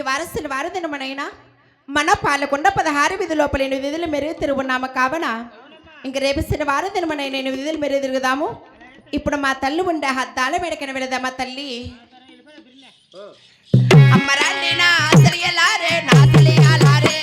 వారసుల వారదినమనైనా మన పాలకొండ 16 విధి లోపల 8 విధులు మెరుగు తిరుగున్నాము కావున ఇంక రేపు వారదినమనైనా 8 విధులు మెరుగు తిరుగుదాము. ఇప్పుడు మా తల్లి ఉండే హద్దాల మెడకన వెళదామా తల్లి. అమ్మరాండి నా ఆశ్రయలారే నా ఆశ్రయాలారే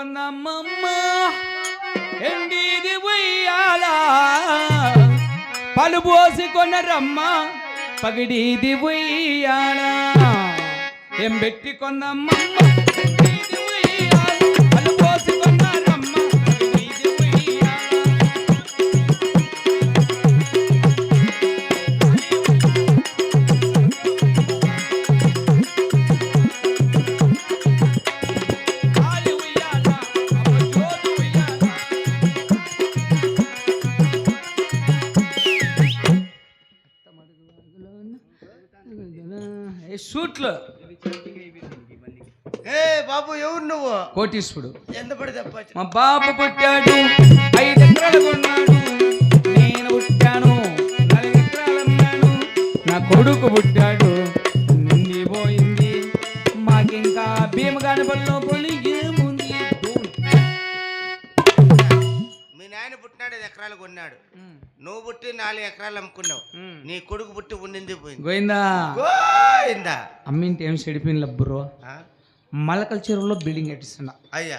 కొన్నమ్మమ్మ ఎండిది ఉయ్యాల పలు పోసి కొనరమ్మ పగిడిది ఉయ్యాల ఏం పెట్టి కొన్నమ్మమ్మ ఎండిది ఉయ్యాల పలు పోసి కొన్నారమ్మ పగిడిది ఉయ్యాల షూట్లు ఏ బాబు ఎవరు నువ్వు కోటీశ్వరుడు ఎంత పడి చెప్పచ్చు మా బాబు పుట్టాడు 5 ఎకరాలు కొన్నాడు నేను పుట్టాను 4 ఎకరాలు అన్నాను నా కొడుకు పుట్టాడు నిండి పోయింది మాకింకా భీమగాని పనిలో పని ఏముంది మీ నాయన పుట్టినాడు 5 ఎకరాలు కొన్నాడు నువ్వు పుట్టి 4 ఎకరాలు అమ్ముకున్నావు నీ కొడుకు పుట్టి ఉండింది పోయింది గోయిందా గోయిందా అమ్మింటి ఏం చెడిపోయింది బ్రో మలకల చెరువులో బిల్డింగ్ కట్టిస్తున్నా అయ్యా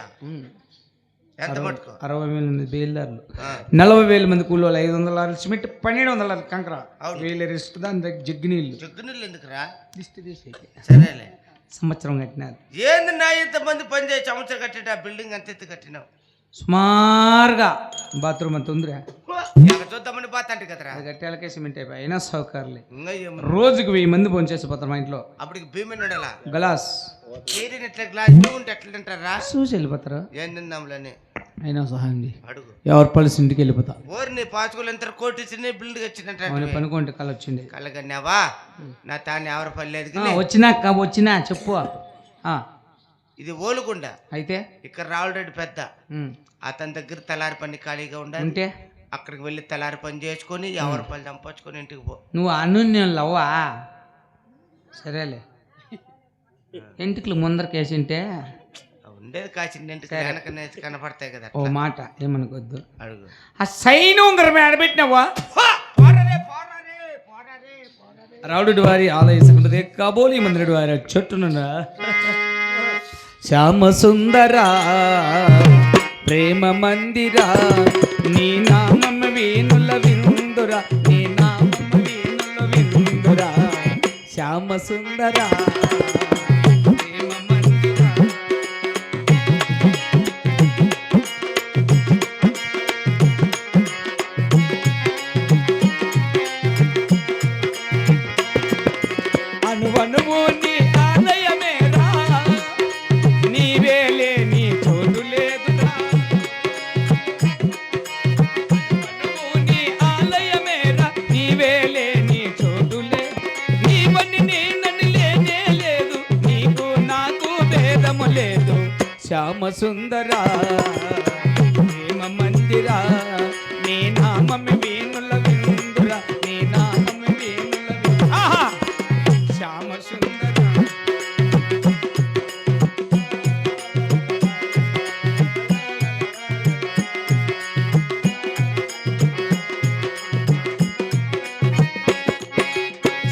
ఎంత పట్టుకో 60,000 మంది బేల్దారులు 40,000 మంది కూలోళ్ళు 500 సిమెంట్ 1,200 కంకర 1000 రిస్క్ దాని దగ్గర జగ్గు నీళ్ళు జగ్గు నీళ్ళు ఎందుకురా దిష్టి తీసేకి సరేలే సంవత్సరం కట్టినారు ఏంది నా ఇంతమంది పని చేసి సంవత్సరం కట్టినా బిల్డింగ్ అంత ఎత్తు కట్టినావు సుమారుగా బాత్రూమ్ అంత ఉందిరా ఎక్కడ చూద్దామని బాతంటే కదరా అది కట్టేళ్ళకే సిమెంట్ అయిపోయి అయినా సౌకర్యలే ఇంకా ఏమన్నా రోజుకు 1000 మంది ఫోన్ చేసిపోతారు మా ఇంట్లో అప్పటికి భీమనుడలా గలాస్ ఏరిన ఎట్లా గ్లాస్ ఉంటే ఎట్లా తింటారా చూసి వెళ్ళిపోతారు ఏం తిందాంలని అయినా సహాయం చేయి. అడుగు ఎవరి పలిసి ఇంటికి వెళ్ళిపోతా ఓరిని పాచుకోలు ఎంత కోటి చిన్న బిల్డింగ్ వచ్చినట్టు అవును పనుకుంటే కళ వచ్చింది కలగన్నావా నా తాను ఎవరి పని లేదు వచ్చినా చెప్పు ఇది ఓలుగుండ అయితే ఇక్కడ రావులరెడ్డి పెద్ద ఉమ్, అతని దగ్గర తలారి పని ఖాళీగా ఉండాలి ఉంటే అక్కడికి వెళ్ళి తలారి పని చేసుకొని ఎవరి పని సంపాదించుకొని ఇంటికి పో నువ్వు అన్ను లవ్వా సరేలే ఇంటికి ముందరకేసింటే ఉండేది కాసింది ఇంటికి వెనకనే కనపడతాయి కదా ఓ మాట ఏమనుకోద్దు అడుగు ఆ సైన్ ఉంగరం ఆడబెట్టినావా రావుడి వారి ఆలయ కాబోలి మందిరుడు వారి చెట్టునున్నా శ్యామ సుందర ప్రేమ మందిరా నీ నామం వేణుల విందురా నీ నామం వేణుల విందురా శ్యామ సుందర ప్రేమ మందిరా అనువనువు నీ ఆలయమేరా నీవేలే నీ చోటు లేదురా అనువనువు నీ ఆలయమేరా నీవేలే నీ చోటు లేదు నీ పని నేనని లేనే లేదు నీకు నాకు భేదము లేదు శ్యామ సుందరా ప్రేమ మందిరా నీ నామం వేణుల విందురా నీ నామం వేణుల ఆహా శ్యామ సుందర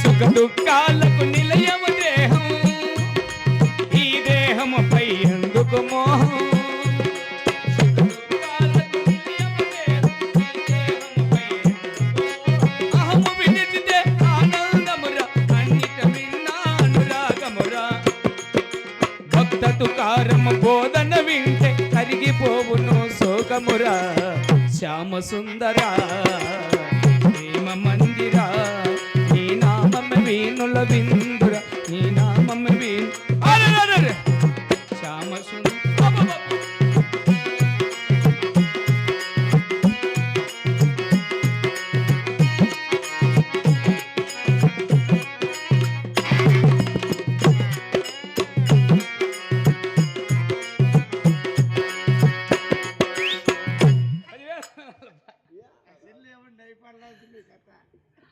సుఖ దుఃఖాలకు నిలయము దేహం ఈ దేహముపై ఎందుకు మోహం సుఖ దుఃఖాలకు నిలయము దేహం, ఈ దేహముపై ఎందుకు అహము విడిచితే ఆనందమురా అన్నిట విన్నా అనురాగమురా భక్త తుకారము బోధన వింటే కరిగిపోవును శోకమురా శ్యామ సుందర ప్రేమ మందిరా నీ నామం వేణుల విందురా నీ నామం వేణు అరెరెరెరె. శ్యామ సుందర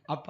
అప్ప